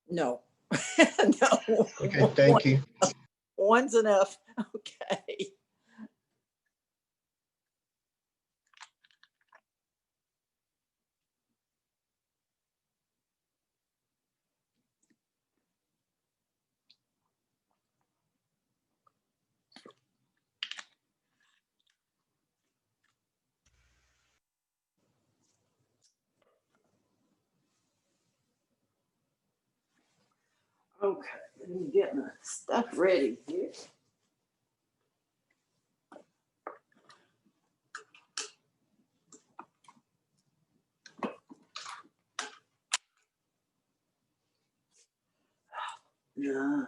No. No. Okay, thank you. One's enough. Okay. Okay, let me get my stuff ready here. Yeah.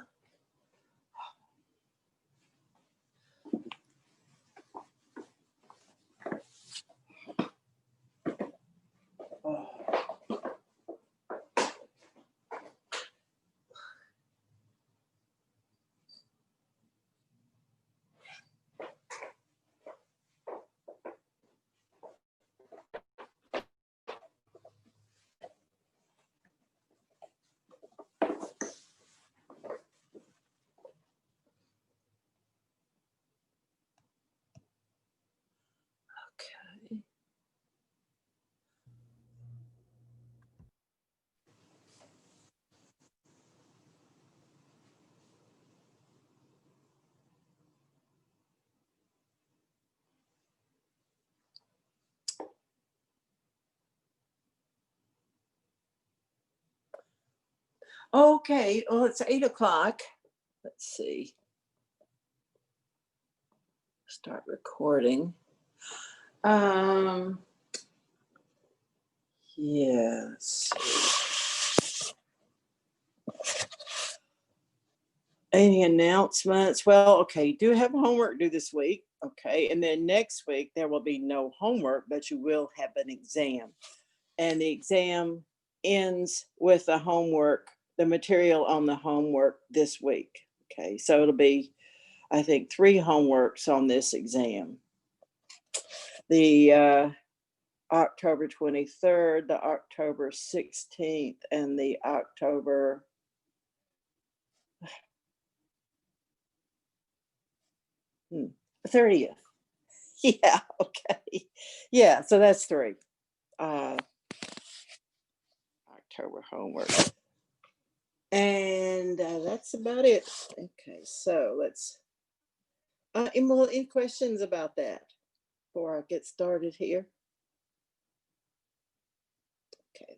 Oh. Okay. Okay, well, it's 8 o'clock. Let's see. Start recording. Yeah, let's see. Any announcements? Well, okay, do have homework due this week. Okay, and then next week there will be no homework, but you will have an exam. And the exam ends with the homework, the material on the homework this week. Okay, so it'll be, I think, 3 homeworks on this exam. The October 23rd, the October 16th, and the October 30th. Yeah, okay. Yeah, so that's 3. October homework. And that's about it. Okay, so let's, any questions about that before I get started here? Okay.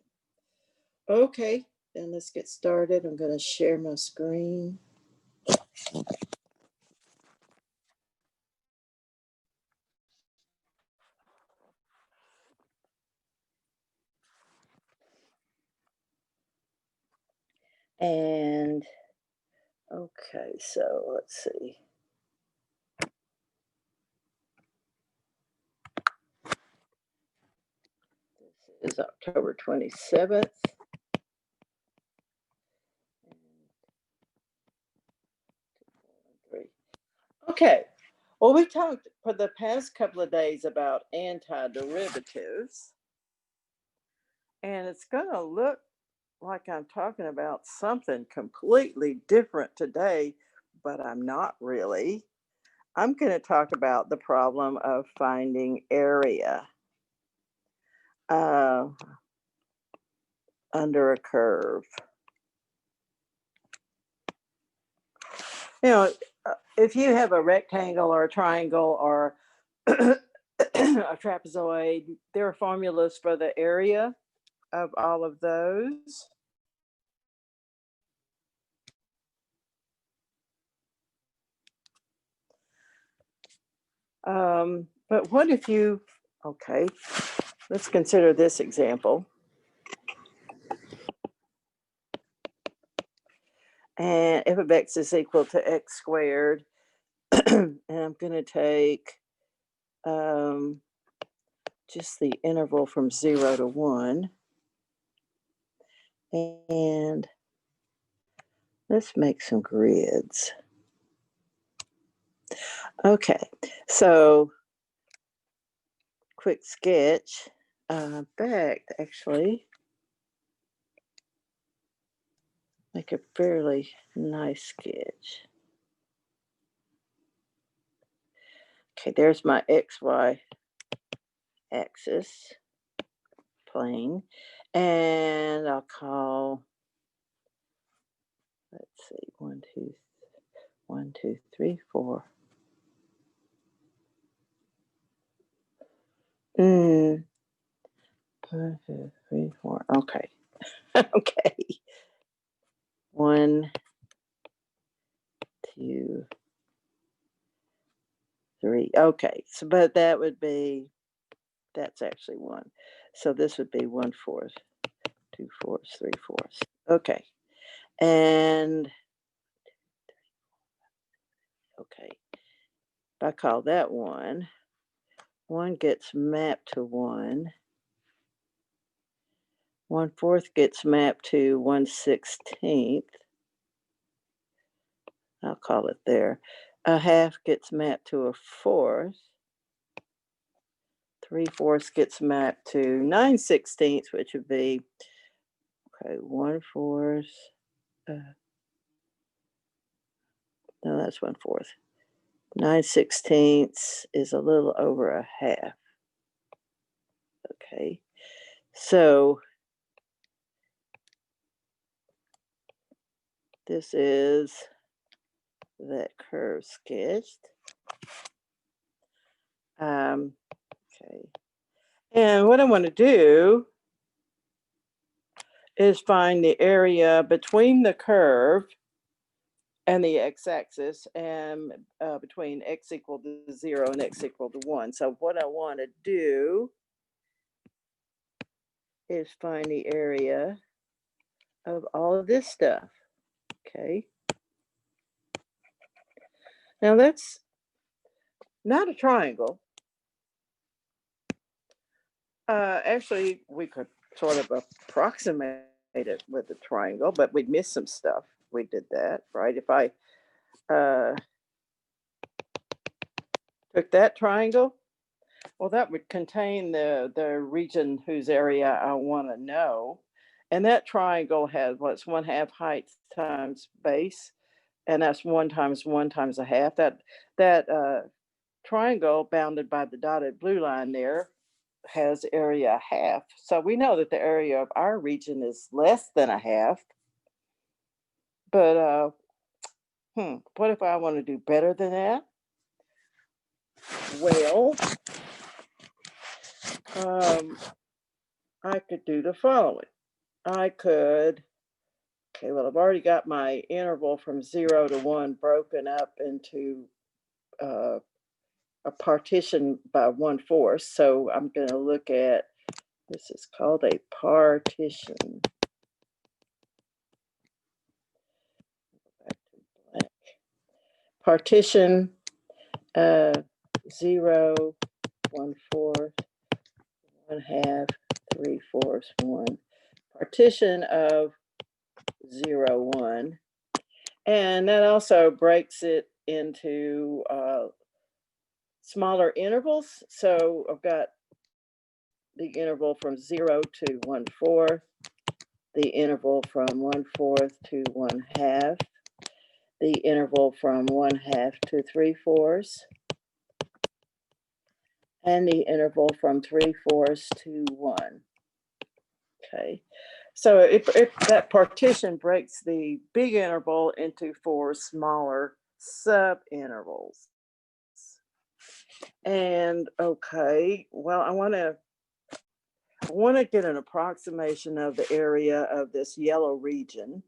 Okay, then let's get started. I'm going to share my screen. And okay, so let's see. This is October 27th. Okay, well, we talked for the past couple of days about antiderivatives, and it's going to look like I'm talking about something completely different today, but I'm not really. I'm going to talk about the problem of finding area under a curve. You know, if you have a rectangle or a triangle or a trapezoid, there are formulas for the area of all of those. But what if you, okay, let's consider this example. And f of x is equal to x squared, and I'm going to take just the interval from 0 to 1. And let's make some grids. Okay, so quick sketch. Back, actually, make a fairly nice sketch. Okay, there's my XY axis plane. And I'll call, let's see, 1, 2, 1, 2, 3, 4. 1, 2, 3, 4. Okay. Okay. 1, 2, 3. Okay. So, but that would be, that's actually 1. So this would be 1/4, 2/4, 3/4. Okay. And okay. If I call that 1, 1 gets mapped to 1. 1/4 gets mapped to 1/16. I'll call it there. A half gets mapped to a fourth. 3/4 gets mapped to 9/16, which would be, okay, 1/4. No, that's 1/4. 9/16 is a little over a half. Okay. So this is that curve sketched. Okay. And what I want to do is find the area between the curve and the x-axis, and between x equal to 0 and x equal to 1. So what I want to do is find the area of all of this stuff. Okay. Now that's not a triangle. Actually, we could sort of approximate it with a triangle, but we'd miss some stuff. We did that, right? If I took that triangle, well, that would contain the region whose area I want to know. And that triangle has what's 1/2 height times base, and that's 1 times 1 times a half. That triangle bounded by the dotted blue line there has area 1/2. So we know that the area of our region is less than a half. But what if I want to do better than that? Well, I could do the following. I could, okay, well, I've already got my interval from 0 to 1 broken up into a partition by 1/4. So I'm going to look at, this is called a partition. Back to black. Partition 0, 1/4, 1/2, 3/4, 1. Partition of 0, 1. And that also breaks it into smaller intervals. So I've got the interval from 0 to 1/4, the interval from 1/4 to 1/2, the interval from 1/2 to 3/4, and the interval from 3/4 to 1. Okay. So if that partition breaks the big interval into 4 smaller sub-intervals. And okay, well, I want to get an approximation of the area of this yellow region.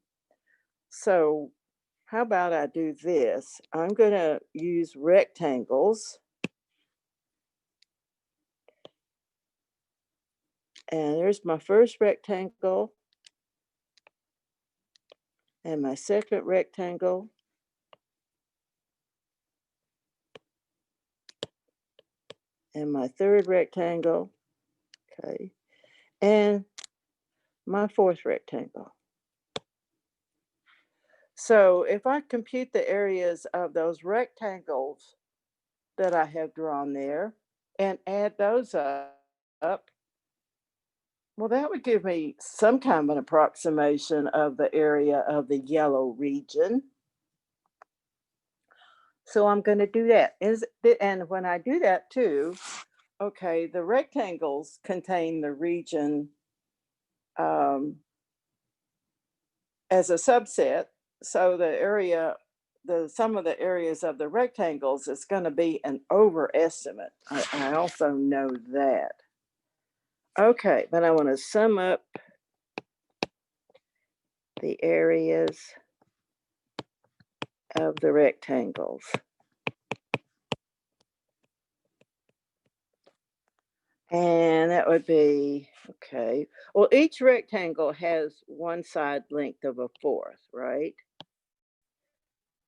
So how about I do this? I'm going to use rectangles. And there's my first rectangle and my second rectangle. And my third rectangle. Okay. And my fourth rectangle. So if I compute the areas of those rectangles that I have drawn there and add those up, Well, that would give me some kind of an approximation of the area of the yellow region. So I'm going to do that. And when I do that too, okay, the rectangles contain the region um, as a subset. So the sum of the areas of the rectangles is going to be an overestimate. I also know that. Okay, but I want to sum up the areas of the rectangles. And that would be, okay. Well, each rectangle has one side length of a fourth, right?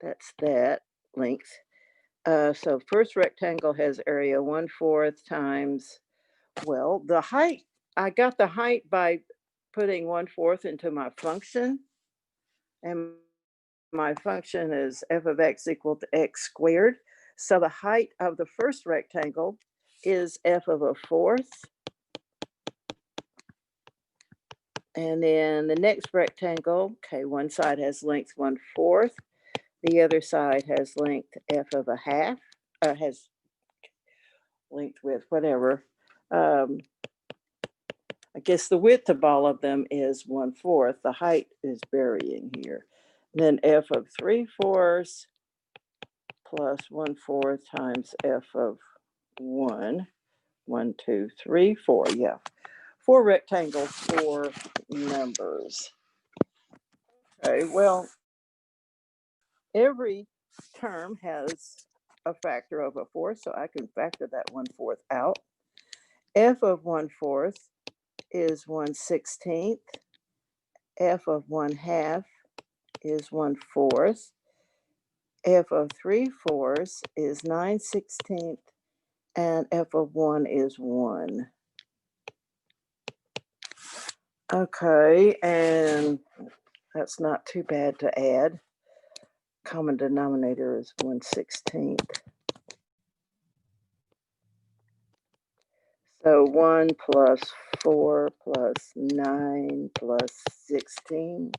That's that length. So first rectangle has area 1/4 times, well, the height, I got the height by putting 1/4 into my function. And my function is f of x equal to x squared. So the height of the first rectangle is f of a fourth. And then the next rectangle, okay, one side has length 1/4. The other side has length f of a half, has length width, whatever. I guess the width of all of them is 1/4. The height is varying here. Then f of 3/4 plus 1/4 times f of 1. 1, 2, 3, 4. Yeah. 4 rectangles, 4 numbers. Okay, well, every term has a factor of a fourth, so I can factor that 1/4 out. F of 1/4 is 1/16. F of 1/2 is 1/4. F of 3/4 is 9/16, and f of 1 is 1. Okay, and that's not too bad to add. Common denominator is 1/16. So 1 plus 4 plus 9 plus 16.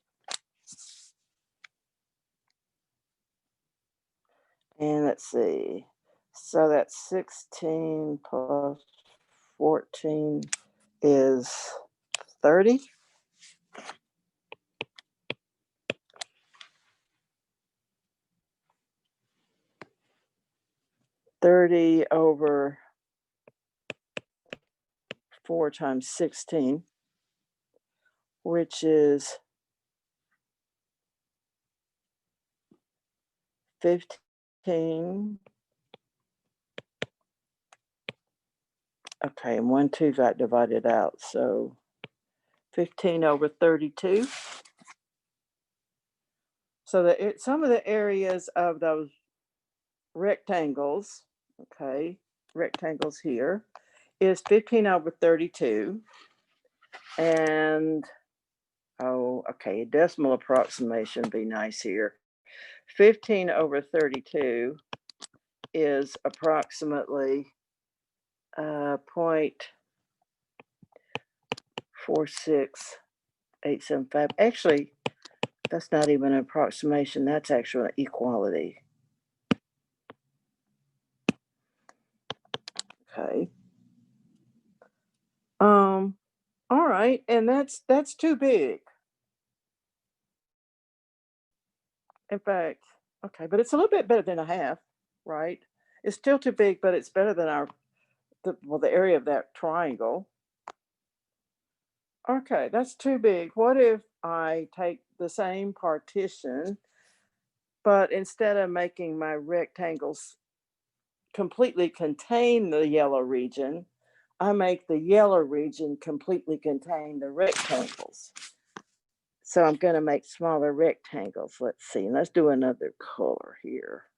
And let's see. So that's 16 plus 14 is 30. 30 over 4 times 16, which is 15. Okay, and 1, 2 got divided out. So 15 over 32. So some of the areas of those rectangles, okay, rectangles here, is 15 over 32. And, oh, okay, a decimal approximation be nice here. 15 over 32 is approximately 0.46875. Actually, that's not even an approximation. That's actually an equality. Okay. All right, and that's too big. In fact, okay, but it's a little bit better than a half, right? It's still too big, but it's better than the area of that triangle. Okay, that's too big. What if I take the same partition, but instead of making my rectangles completely contain the yellow region, I make the yellow region completely contain the rectangles. So I'm going to make smaller rectangles. Let's see. Let's do another color here.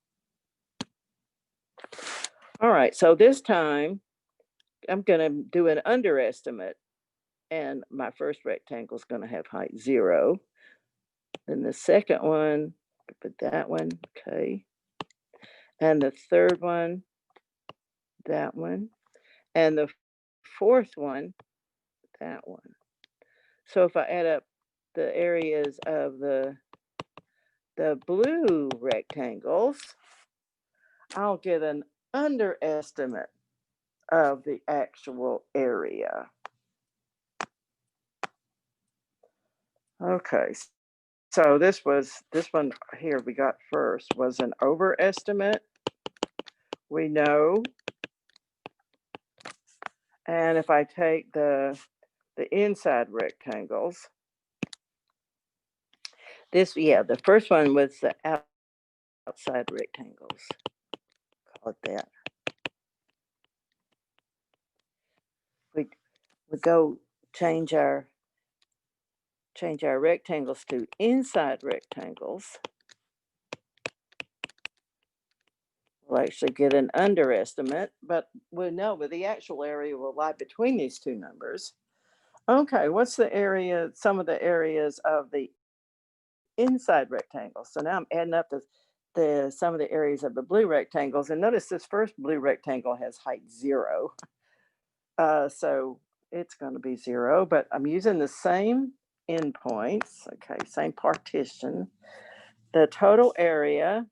All right. So this time I'm going to do an underestimate. And my first rectangle is going to have height 0. Then the second one, put that one. Okay. And the third one, that one. And the fourth one, that one. So if I add up the areas of the blue rectangles, I'll get an underestimate of the actual area. Okay, so this one here we got first was an overestimate. We know. And if I take the inside rectangles, the first one was the outside rectangles. Call it that. We go change our rectangles to inside rectangles. We'll actually get an underestimate, but we know that the actual area will lie between these two numbers. Okay, what's the area, some of the areas of the inside rectangles? So now I'm adding up some of the areas of the blue rectangles, and notice this first blue rectangle has height 0. So it's going to be 0, but I'm using the same endpoints, okay, same partition. The total area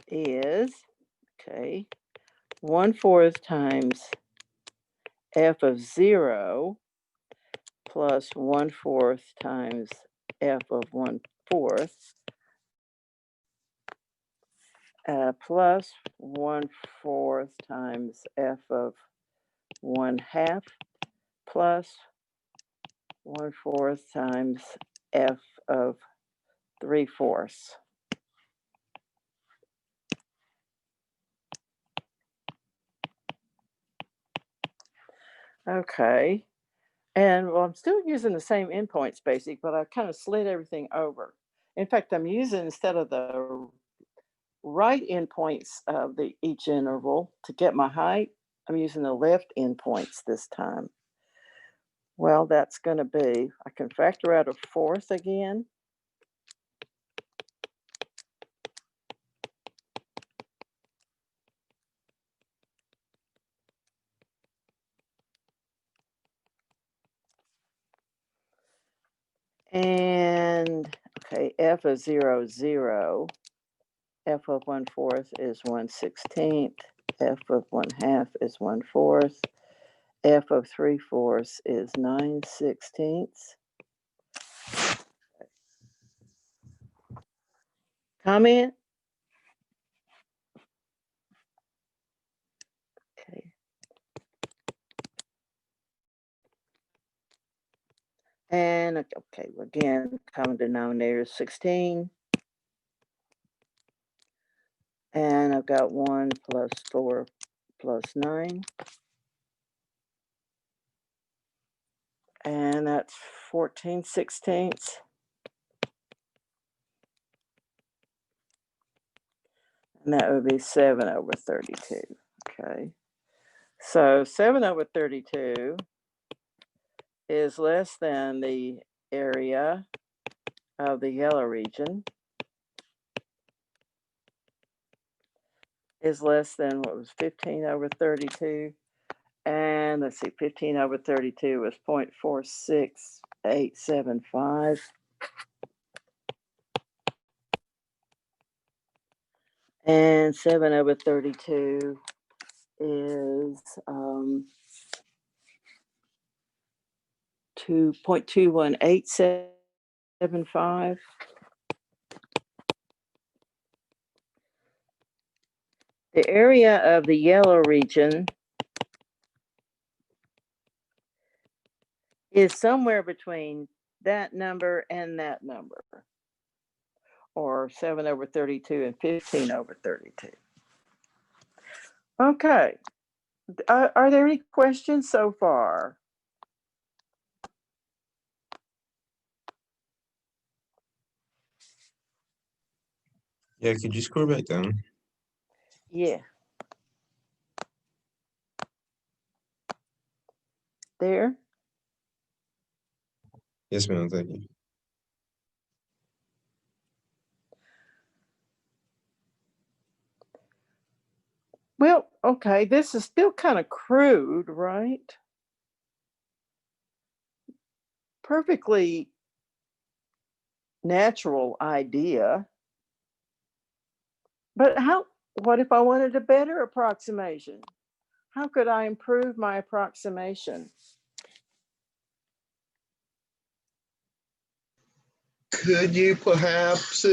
is, okay, 1/4 times f of 0 plus 1/4 times f of 1/4 plus 1/4 times f of 1/2 plus 1/4 times f of 3/4. Okay. And well, I'm still using the same endpoints basic, but I kind of slid everything over. In fact, I'm using, instead of the right endpoints of each interval to get my height, I'm using the left endpoints this time. Well, that's going to be, I can factor out 1/4 again. And okay, f of 0 is 0. F of 1/4 is 1/16. F of 1/2 is 1/4. F of 3/4 is 9/16. Comment? Okay. And okay, again, common denominator is 16. And I've got 1 plus 4 plus 9. And that's 14/16. And that would be 7/32. Okay. So 7/32 is less than the area of the yellow region, is less than what was 15/32. And let's see, 15/32 was 0.46875. And 7/32 is 2.21875. The area of the yellow region is somewhere between that number and that number, or 7/32 and 15/32. Okay. Are there any questions so far? Yeah, could you scroll back down? Yeah. There. Yes, ma'am. Thank you. Well, okay, this is still kind of crude, right? Perfectly natural idea. But what if I wanted a better approximation? How could I improve my approximation? Could you perhaps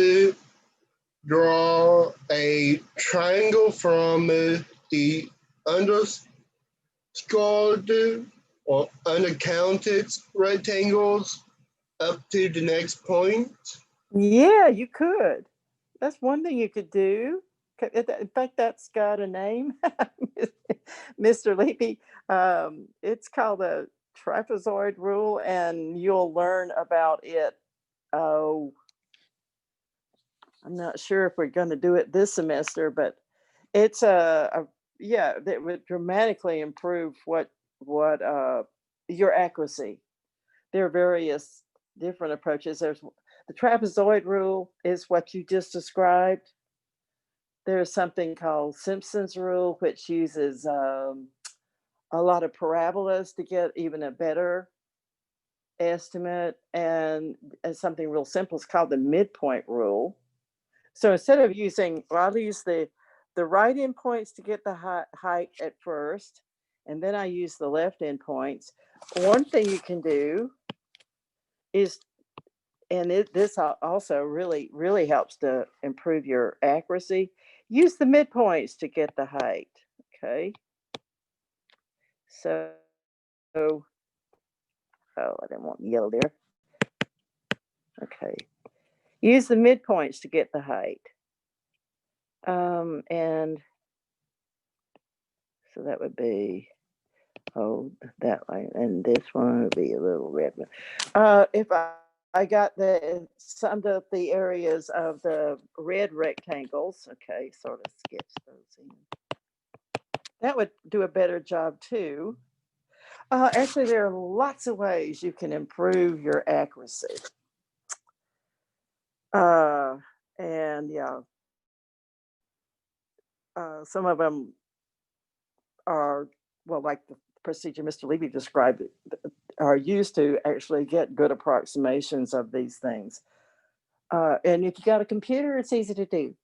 draw a triangle from the underscored or unaccounted rectangles up to the next point? Yeah, you could. That's one thing you could do. In fact, that's got a name, Mr. Levy. It's called the trapezoid rule, and you'll learn about it. Oh, I'm not sure if we're going to do it this semester, but it's yeah, that would dramatically improve what your accuracy. There are various different approaches. There's the trapezoid rule is what you just described. There's something called Simpson's rule, which uses a lot of parabolas to get even a better estimate, and something real simple is called the midpoint rule. So instead of using, well, I'll use the right endpoints to get the height at first, and then I use the left endpoints. One thing you can do is, and this also really helps to improve your accuracy, use the midpoints to get the height. Okay. So, oh, I didn't want yellow there. Okay. Use the midpoints to get the height. And so that would be, that line, and this one would be a little red one. If I got summed up the areas of the red rectangles, okay, sort of sketch those in. That would do a better job too. Actually, there are lots of ways you can improve your accuracy. And yeah, some of them are, well, like the procedure Mr. Levy described, are used to actually get good approximations of these things. And if you got a computer, it's easy to do.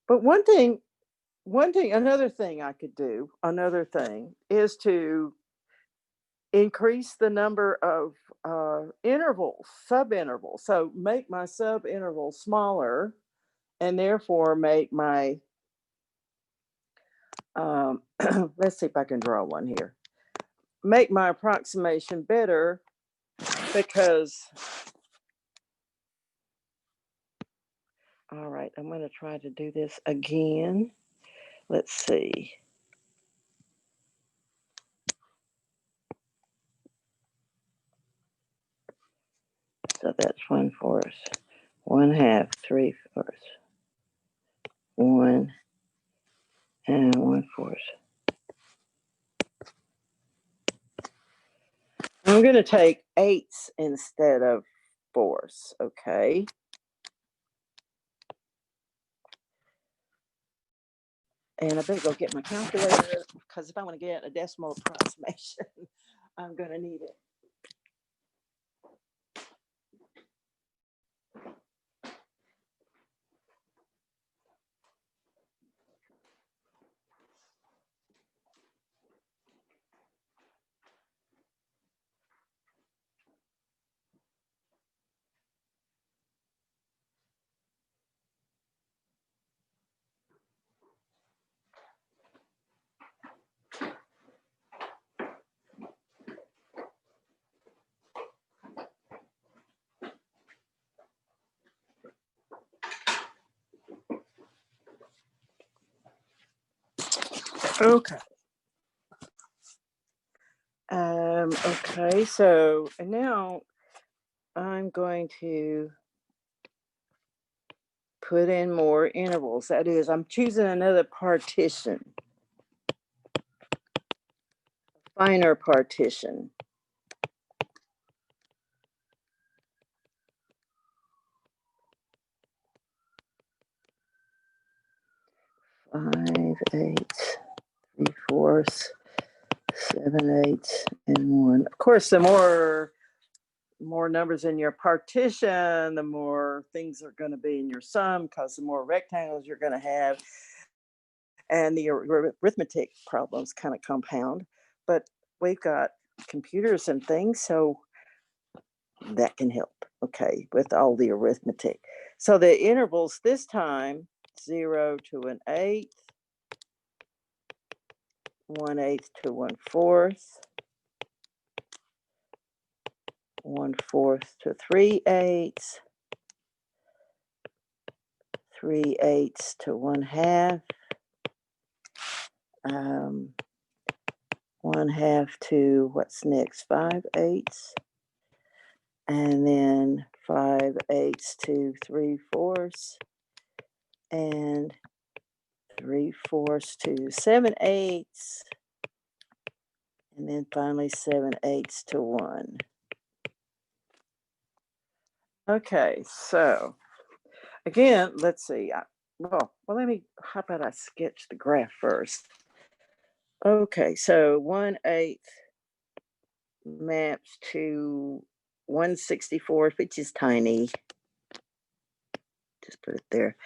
But another thing I could do, another thing is to increase the number of intervals, sub-intervals. So make my sub-interval smaller, and therefore make my, let's see if I can draw one here. Make my approximation better, because, all right, I'm going to try to do this again. Let's see. So that's 1/4, 1/2, 3/4, 1 and 1/4. I'm going to take 8s instead of 4s, okay? And I better go get my calculator, because if I want to get a decimal approximation, I'm going to need it. Okay. Okay, so now I'm going to put in more intervals. That is, I'm choosing another partition, finer partition. 5/8, 3/4, 7/8, and 1. Of course, the more numbers in your partition, the more things are going to be in your sum, because the more rectangles you're going to have, and the arithmetic problems kind of compound. But we've got computers and things, so that can help, okay, with all the arithmetic. So the intervals this time, 0 to 1/8, 1/8 to 1/4, 1/4 to 3/8, 3/8 to 1/2, 1/2 to what's next, 5/8, and then 5/8 to 3/4, and 3/4 to 7/8, and then finally 7/8 to 1. Okay, so again, let's see. Well, how about I sketch the graph first? Okay, so 1/8 maps to 1/64, which is tiny. Just put it there.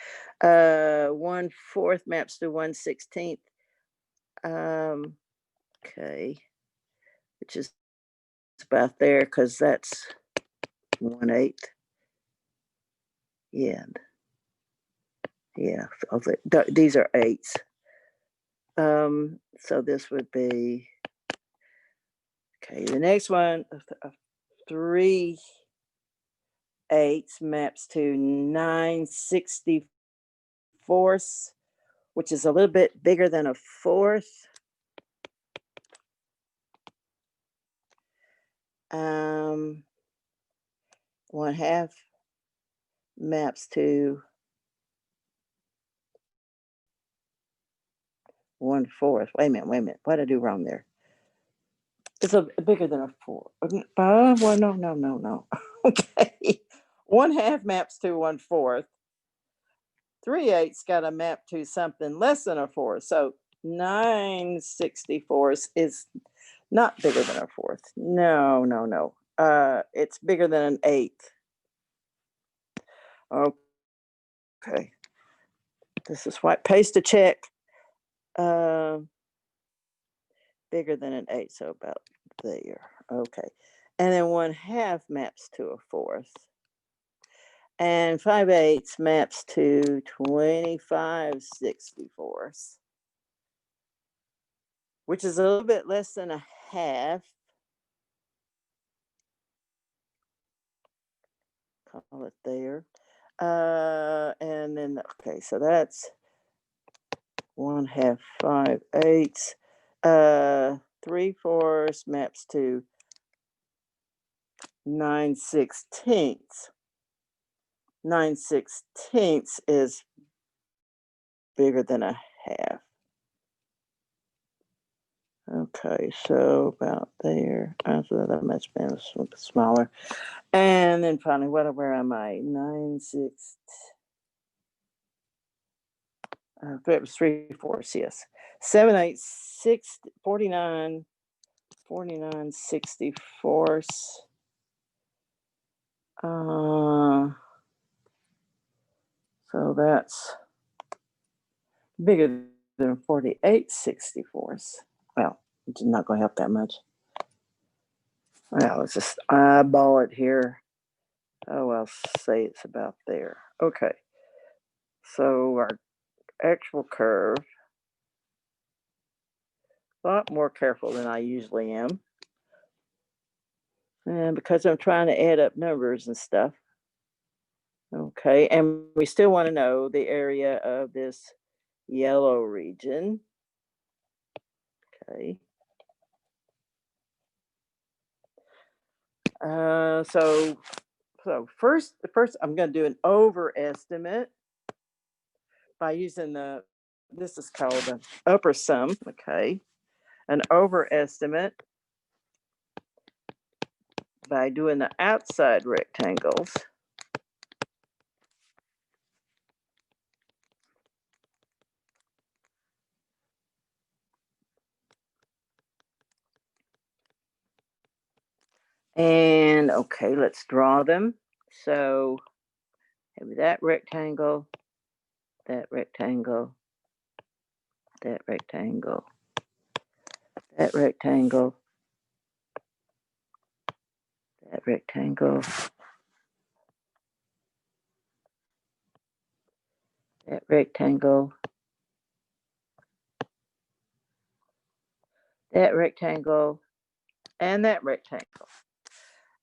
1/4 maps to 1/16. Okay, which is about there, because that's 1/8. Yeah, these are 8s. So this would be, okay, the next one, 3/8 maps to 9/64, which is a little bit bigger than a 4th. 1/2 maps to 1/4. Wait a minute. What did I do wrong there? It's bigger than a 4. Well, no. Okay. 1/2 maps to 1/4. 3/8's got a map to something less than a 4. So 9/64 is not bigger than a 4th. No. It's bigger than an 8th. Okay. This is white. Paste a check. Bigger than an 8, so about there. Okay. And then 1/2 maps to a 4th. And 5/8 maps to 25/64, which is a little bit less than a half. Call it there. And then, okay, so that's 1/2, 5/8. 3/4 maps to 9/16. 9/16 is bigger than a half. Okay, so about there. So that must be smaller. And then finally, where am I? 9/6. It was 3/4, yes. 7/8, 49, 49/64. So that's bigger than 48/64. Well, it's not going to help that much. Well, let's just eyeball it here. Oh, I'll say it's about there. Okay. So our actual curve, a lot more careful than I usually am. And because I'm trying to add up numbers and stuff. Okay, and we still want to know the area of this yellow region. Okay. So first I'm going to do an overestimate by using this is called the upper sum. Okay, an overestimate by doing the outside rectangles. And okay, let's draw them. So have that rectangle, that rectangle, that rectangle, that rectangle, that rectangle, that rectangle, that rectangle, and that rectangle.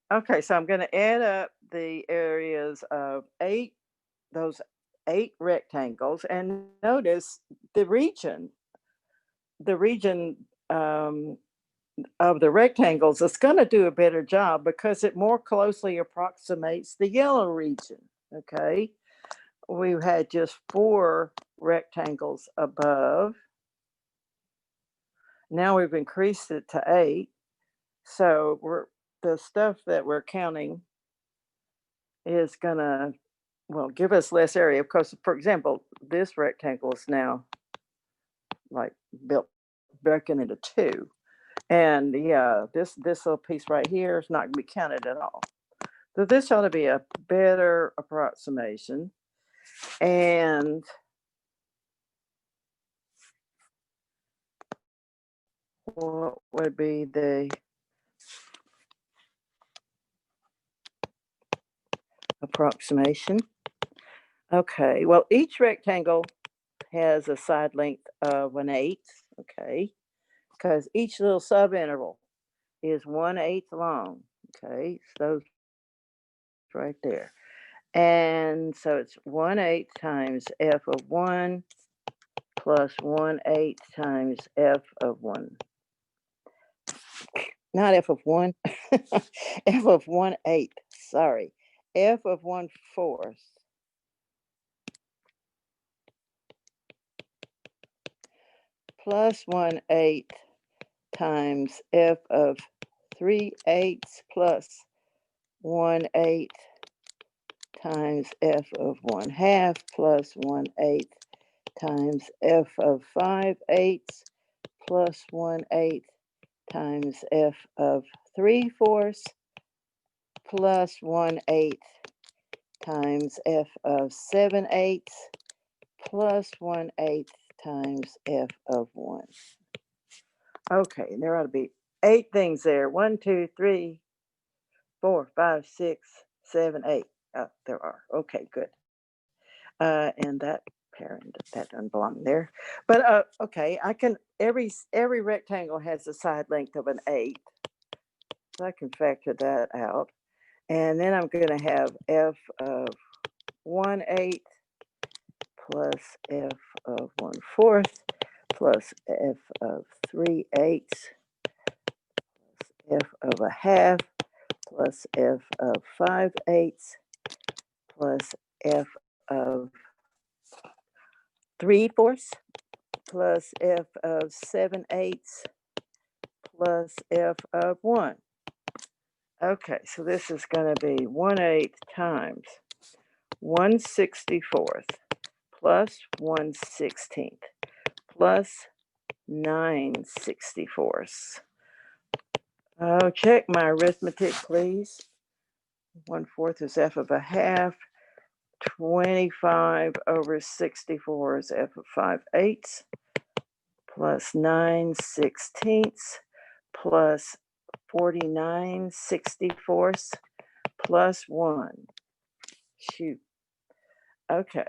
Okay, so I'm going to add up the areas of those 8 rectangles, and notice the region of the rectangles is going to do a better job because it more closely approximates the yellow region. Okay, we've had just 4 rectangles above. Now we've increased it to 8. So the stuff that we're counting is going to, well, give us less area. Of course, for example, this rectangle is now like broken into 2. And yeah, this little piece right here is not going to be counted at all. So this ought to be a better approximation. And what would be the approximation? Okay, well, each rectangle has a side length of 1/8, okay, because each little subinterval is 1/8 long, okay, so right there. And so it's 1/8 times f of 1 plus 1/8 times f of 1. Not f of 1, f of 1/8, sorry, f of 1/4 plus 1/8 times f of 3/8 plus 1/8 times f of 1/2 plus 1/8 times f of 5/8 plus 1/8 times f of 3/4 plus 1/8 times f of 7/8 plus 1/8 times f of 1. Okay, there ought to be 8 things there. 1, 2, 3, 4, 5, 6, 7, 8. Oh, there are. Okay, good. And that parent, that doesn't belong there. But okay, I can every rectangle has a side length of an 8. So I can factor that out. And then I'm going to have f of 1/8 plus f of 1/4 plus f of 3/8 plus f of 1/2 plus f of 5/8 plus f of 3/4 plus f of 7/8 plus f of 1. Okay, so this is going to be 1/8 times 1/64 plus 1/16 plus 9/64. Oh, check my arithmetic, please. 1/4 is f of 1/2. 25 over 64 is f of 5/8 plus 9/16 plus 49/64 plus 1. Shoot. Okay.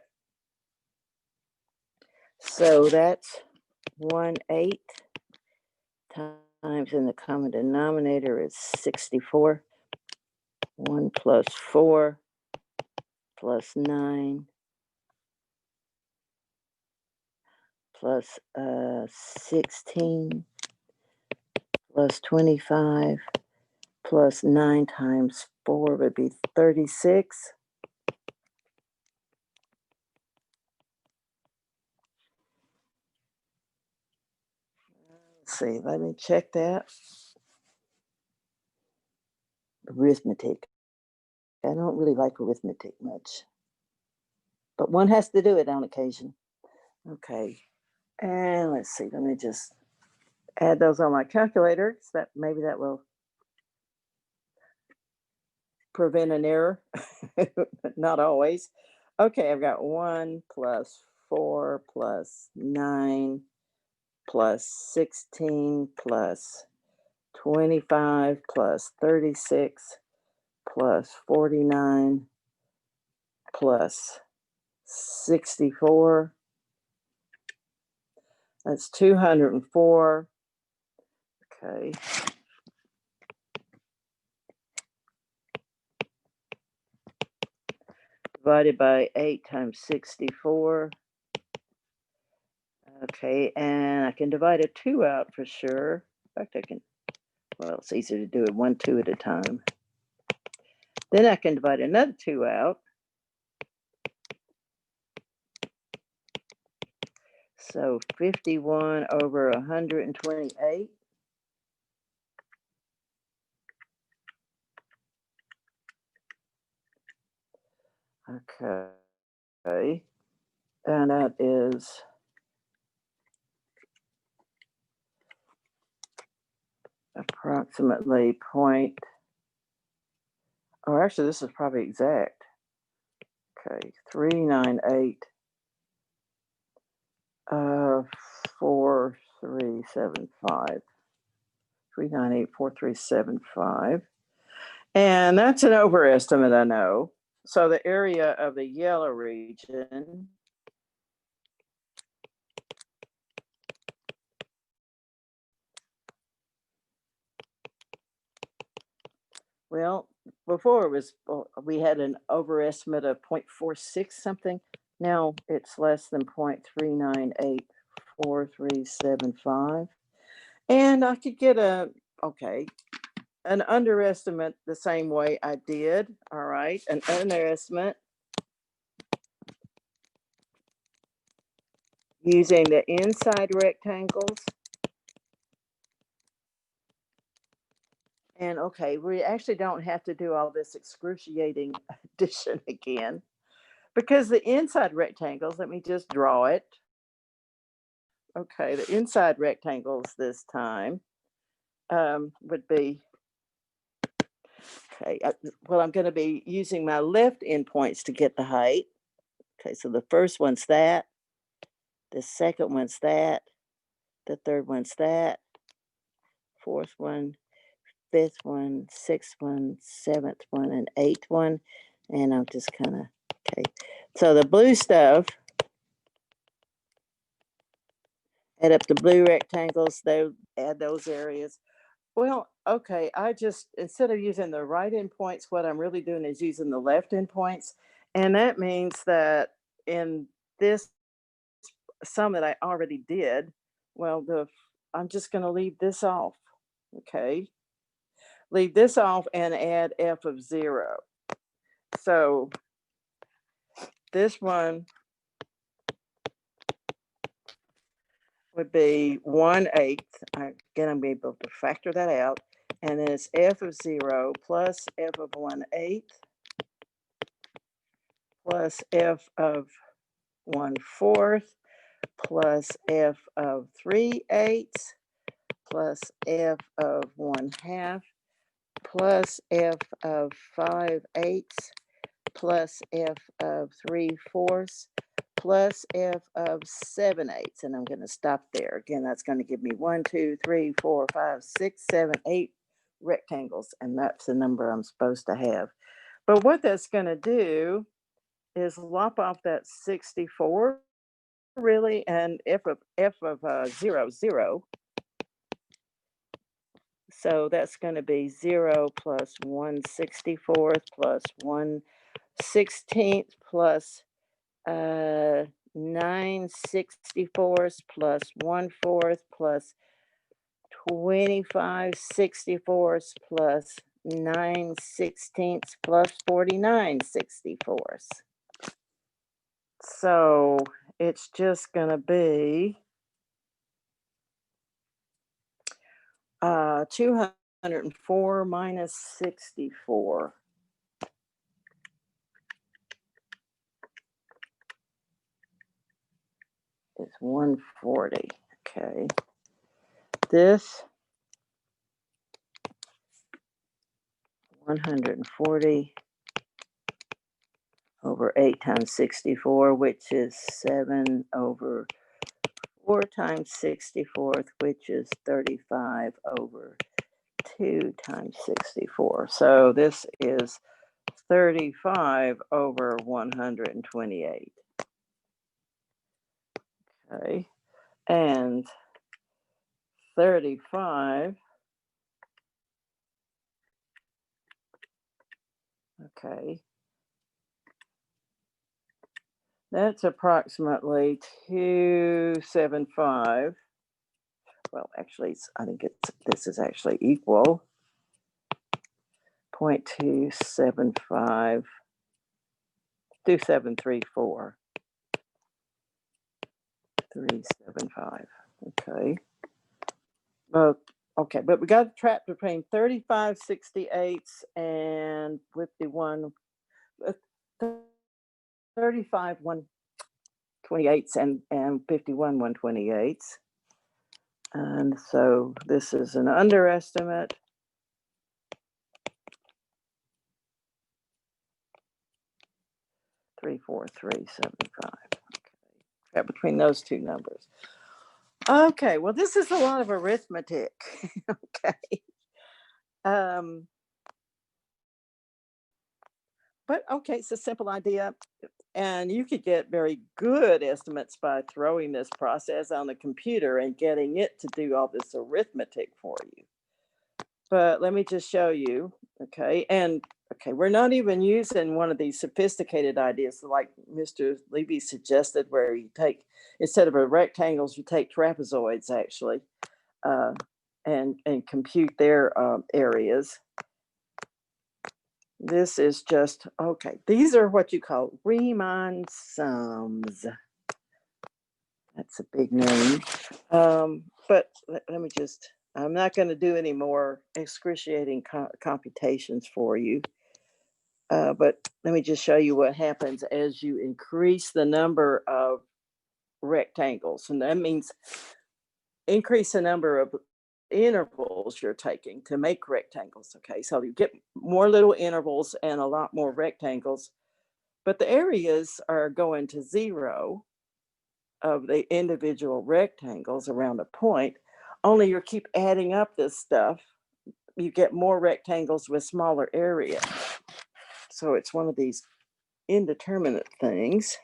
So that's 1/8 times, in the common denominator is 64. 1 plus 4 plus 9 plus 16 plus 25 plus 9 times 4 would be 36. Let's see, let me check that. Arithmetic. I don't really like arithmetic much, but one has to do it on occasion. Okay, and let's see, let me just add those on my calculator. So that maybe that will prevent an error. Not always. Okay, I've got 1 plus 4 plus 9 plus 16 plus 25 plus 36 plus 49 plus 64. That's 204. Okay. Divided by 8 times 64. Okay, and I can divide a 2 out for sure. In fact, I can, well, it's easier to do it 1, 2 at a time. Then I can divide another 2 out. So 51 over 128. Okay. And that is approximately point, or actually this is probably exact. Okay, 398 4375. 398 4375. And that's an overestimate, I know. So the area of the yellow region well, before it was, we had an overestimate of 0.46 something. Now it's less than 0.3984375. And I could get an underestimate the same way I did. All right, an underestimate using the inside rectangles. And okay, we actually don't have to do all this excruciating addition again, because the inside rectangles, let me just draw it. Okay, the inside rectangles this time would be, okay, well, I'm going to be using my left endpoints to get the height. Okay, so the first one's that, the second one's that, the third one's that, fourth one, fifth one, sixth one, seventh one, and eighth one. And I'm just kind of, okay. So the blue stuff, add up the blue rectangles, they add those areas. Well, okay, I just, instead of using the right endpoints, what I'm really doing is using the left endpoints. And that means that in this sum that I already did, well, I'm just going to leave this off. Okay. Leave this off and add f of 0. So this one would be 1/8. Again, I'm able to factor that out. And then it's f of 0 plus f of 1/8 plus f of 1/4 plus f of 3/8 plus f of 1/2 plus f of 5/8 plus f of 3/4 plus f of 7/8. And I'm going to stop there. Again, that's going to give me 1, 2, 3, 4, 5, 6, 7, 8 rectangles. And that's the number I'm supposed to have. But what that's going to do is lop off that 64, really, and f of 0, 0. So that's going to be 0 plus 1/64 plus 1/16 plus 9/64 plus 1/4 plus 25/64 plus 9/16 plus 49/64. So it's just going to be 204 minus 64. Is 140. Okay. This 140 over 8 times 64, which is 7 over 4 times 64th, which is 35 over 2 times 64. So this is 35 over 128. Okay, and 35, okay, that's approximately 275. Well, actually, I think this is actually equal 0.275, 2734, 375. Okay. Okay, but we got trapped between 35/68 and 51, 35 1/28 and 51 1/28. And so this is an underestimate. $34375. Okay, between those two numbers. Okay, well, this is a lot of arithmetic. Okay. But okay, it's a simple idea. And you could get very good estimates by throwing this process on the computer and getting it to do all this arithmetic for you. But let me just show you, okay? And okay, we're not even using one of these sophisticated ideas like Mr. Levy suggested, where you take, instead of rectangles, you take trapezoids actually, and compute their areas. This is just, okay, these are what you call Riemann sums. That's a big name. But let me just, I'm not going to do any more excruciating computations for you. But let me just show you what happens as you increase the number of rectangles. And that means increase the number of intervals you're taking to make rectangles. Okay, so you get more little intervals and a lot more rectangles, but the areas are going to 0 of the individual rectangles around a point. Only you keep adding up this stuff, you get more rectangles with smaller area. So it's one of these indeterminate things.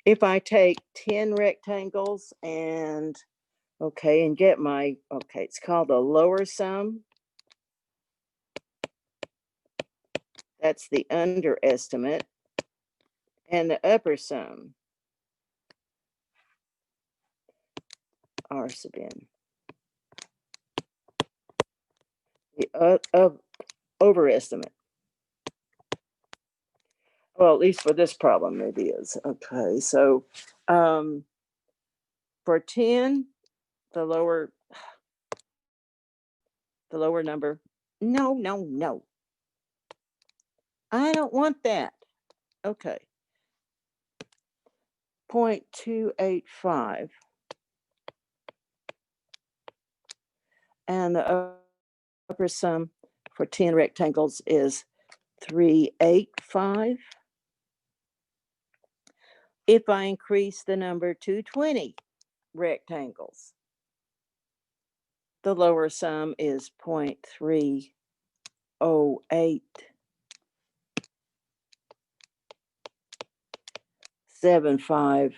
If I take 10 rectangles and okay, and get my, okay, it's called the lower sum. That's the underestimate. And the upper sum, R sub n. The overestimate. Well, at least for this problem it is. Okay, so for 10, the lower number, no. I don't want that. Okay. 0.285. And the upper sum for 10 rectangles is 385. If I increase the number to 20 rectangles, the lower sum is 0.30875,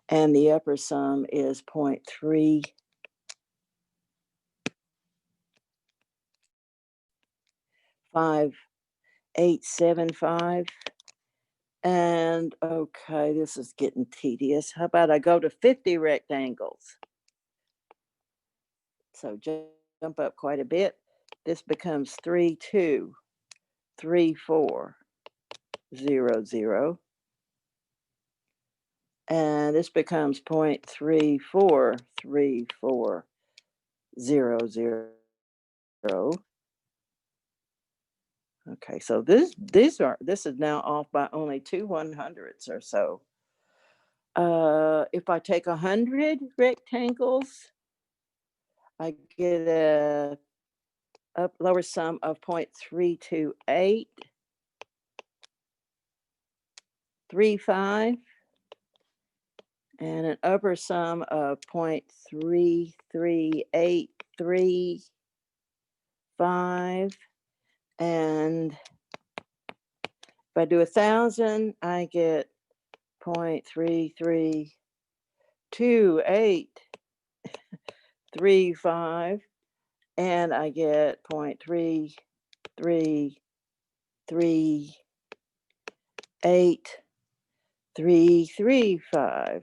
and the upper sum is 0.35875. And okay, this is getting tedious. How about I go to 50 rectangles? So jump up quite a bit. This becomes 323400. And this becomes 0.343400. Okay, so this is now off by only 2 100ths or so. If I take 100 rectangles, I get a lower sum of 0.32835 and an upper sum of 0.33835. And if I do 1,000, I get 0.33235, and I get 0.3338335.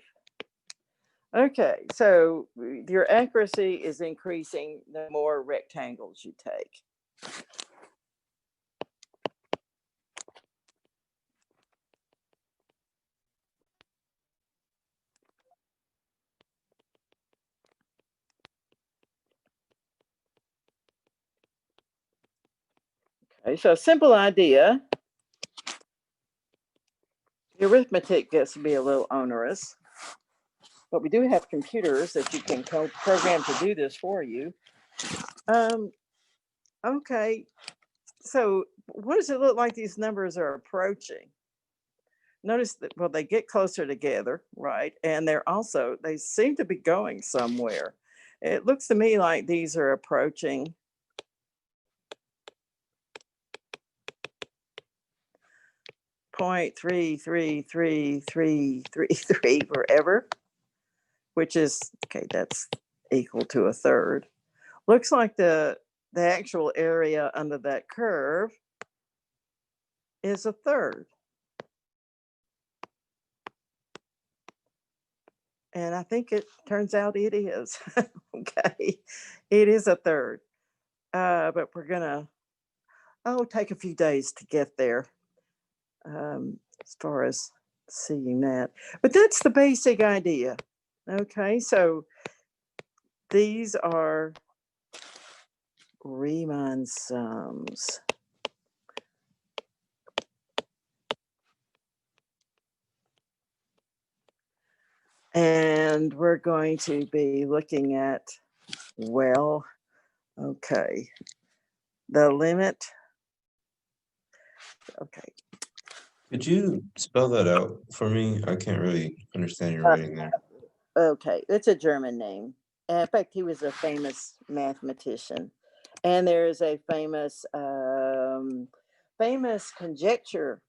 Okay, so your accuracy is increasing the more rectangles you take. Okay, so a simple idea. The arithmetic gets to be a little onerous, but we do have computers that you can program to do this for you. Okay, so what does it look like these numbers are approaching? Notice that, well, they get closer together, right? And they seem to be going somewhere. It looks to me like these are approaching 0.33333 forever, which is, okay, that's equal to a third. Looks like the actual area under that curve is a third. And I think it turns out it is. Okay, it is a third. But we're gonna, take a few days to get there as far as seeing that. But that's the basic idea. Okay, so these are Riemann sums. And we're going to be looking at, well, okay, the limit. Okay. Could you spell that out for me? I can't really understand your writing there. Okay, it's a German name. In fact, he was a famous mathematician. And there is a famous conjecture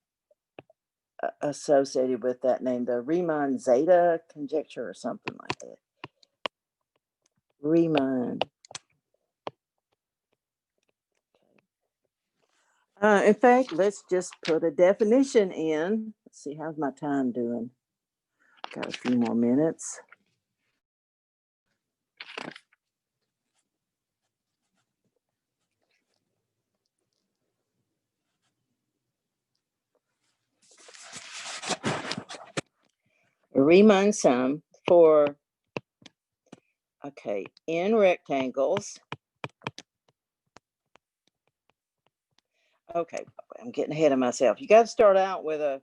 associated with that name, the Riemann zeta conjecture or something like that. Riemann. In fact, let's just put a definition in. Let's see, how's my time doing? Got a few more minutes. A Riemann sum for, okay, in rectangles. Okay, I'm getting ahead of myself. You got to start out with a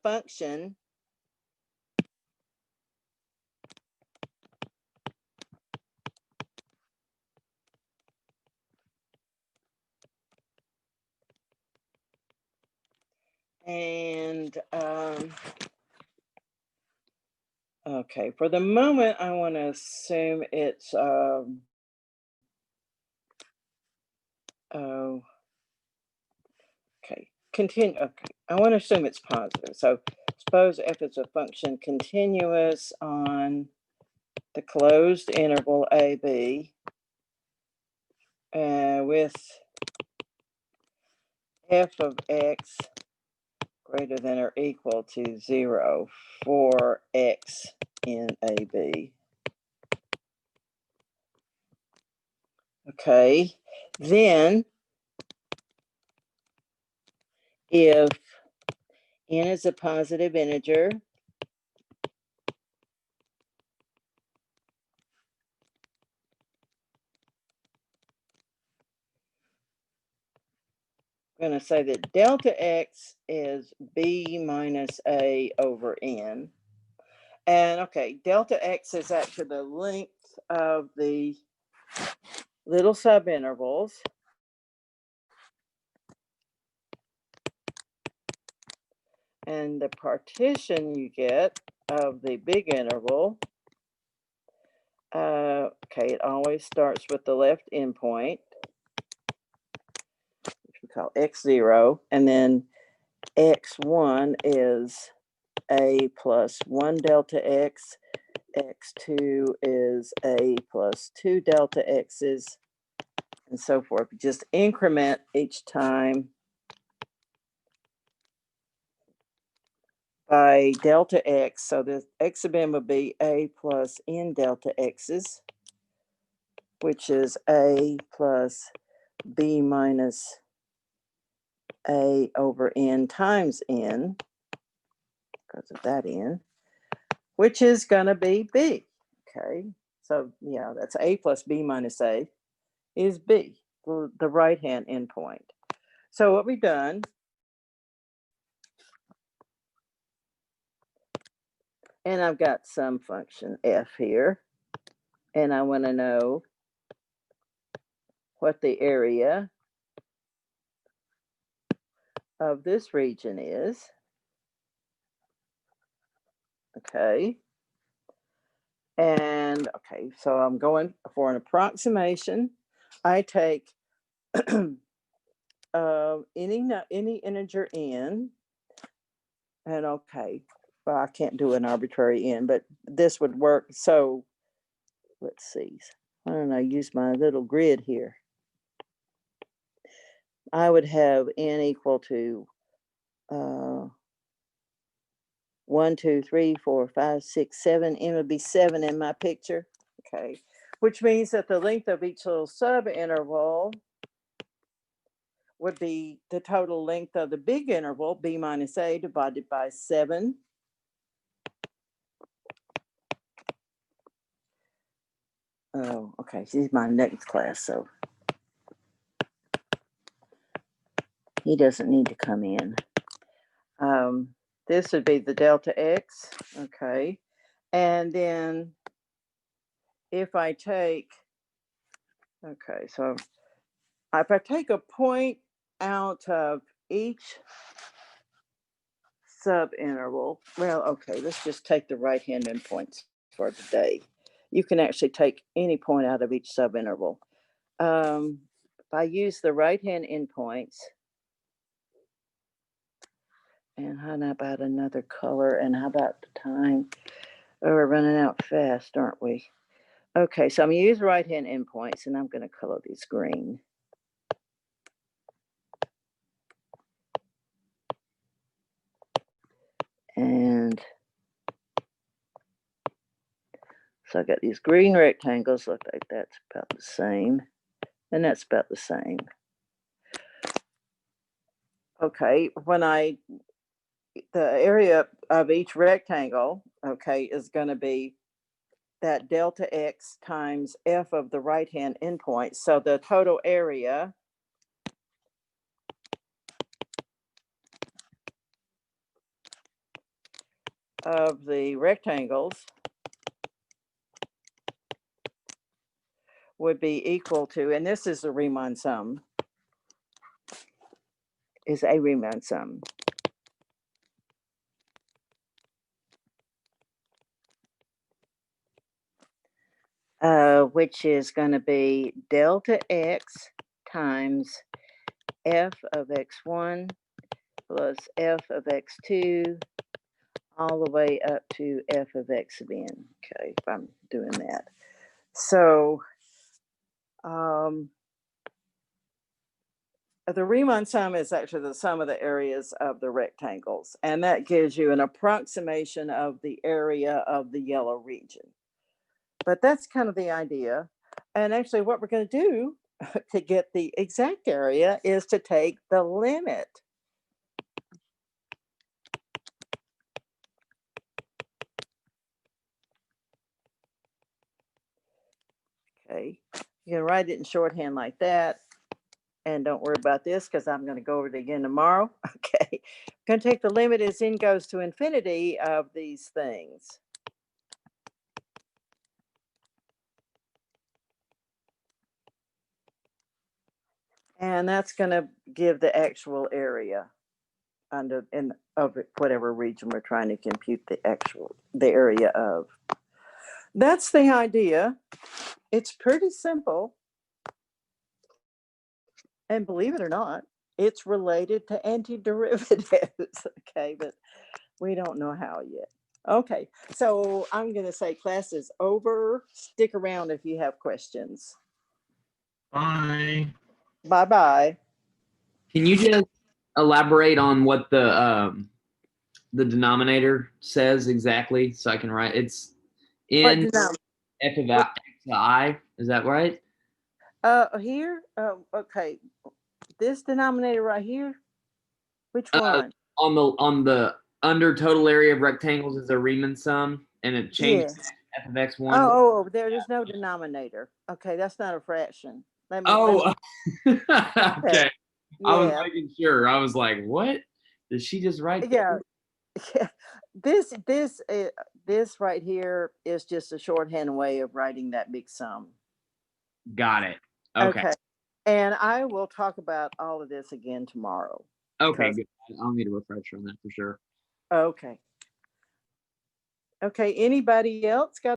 function and okay, for the moment I want to assume it's okay, continue. Okay, I want to assume it's positive. So suppose f is a function continuous on the closed interval AB with f of x greater than or equal to 0 for x in AB. Okay, then if n is a positive integer, I'm going to say that delta x is b minus a over n. And okay, delta x is actually the length of the little subintervals. And the partition you get of the big interval, okay, it always starts with the left endpoint, which we call x0, and then x1 is a plus 1 delta x, x2 is a plus 2 delta x's, and so forth. Just increment each time by delta x. So the x of n would be a plus n delta x's, which is a plus b minus a over n times n, because of that n, which is going to be b. Okay, so yeah, that's a plus b minus a is b, the right-hand endpoint. So what we've done, and I've got some function f here, and I want to know what the area of this region is. Okay. And okay, so I'm going for an approximation. I take any integer n, and okay, well, I can't do an arbitrary n, but this would work. So let's see. Why don't I use my little grid here? I would have n equal to 1, 2, 3, 4, 5, 6, 7. N would be 7 in my picture. Okay, which means that the length of each little subinterval would be the total length of the big interval, b minus a, divided by 7. Oh, okay, she's my next class, so he doesn't need to come in. This would be the delta x, okay. And then if I take, okay, so if I take a point out of each subinterval, well, okay, let's just take the right-hand endpoints for today. You can actually take any point out of each subinterval. If I use the right-hand endpoints, and how about another color, and how about the time? Oh, we're running out fast, aren't we? Okay, so I'm going to use right-hand endpoints, and I'm going to color these green. And so I got these green rectangles, look like that's about the same, and that's about the same. Okay, the area of each rectangle, okay, is going to be that delta x times f of the right-hand endpoint. So the total area of the rectangles would be equal to, and this is a Riemann sum, is a Riemann sum. Which is going to be delta x times f of x1 plus f of x2 all the way up to f of x of n. Okay, if I'm doing that. So the Riemann sum is actually the sum of the areas of the rectangles, and that gives you an approximation of the area of the yellow region. But that's kind of the idea. And actually what we're going to do to get the exact area is to take the limit. Okay, you can write it in shorthand like that. And don't worry about this because I'm going to go over it again tomorrow. Okay, I'm going to take the limit as n goes to infinity of these things. And that's gonna give the actual area of whatever region we're trying to compute the area of. That's the idea. It's pretty simple. And believe it or not, it's related to antiderivatives. Okay, but we don't know how yet. Okay, so I'm going to say class is over. Stick around if you have questions. Bye. Bye-bye. Can you just elaborate on what the denominator says exactly so I can write? It's What in denom- f of x to I. Is that right? Here? Okay. This denominator right here? Which Uh, one? On the under total area of rectangles is a Riemann sum, and it changes Yes. f of x1. Oh, there's no denominator. Okay, that's not a fraction. Let me, Oh, okay. yeah. I was making sure. I was like, what? Did she just write? Yeah. Yeah. This right here is just a shorthand way of writing that big sum. Got it. Okay. And I will talk about all of this again tomorrow. Okay, good. I'll need a refresher on that for sure. Okay. Okay. Anybody else got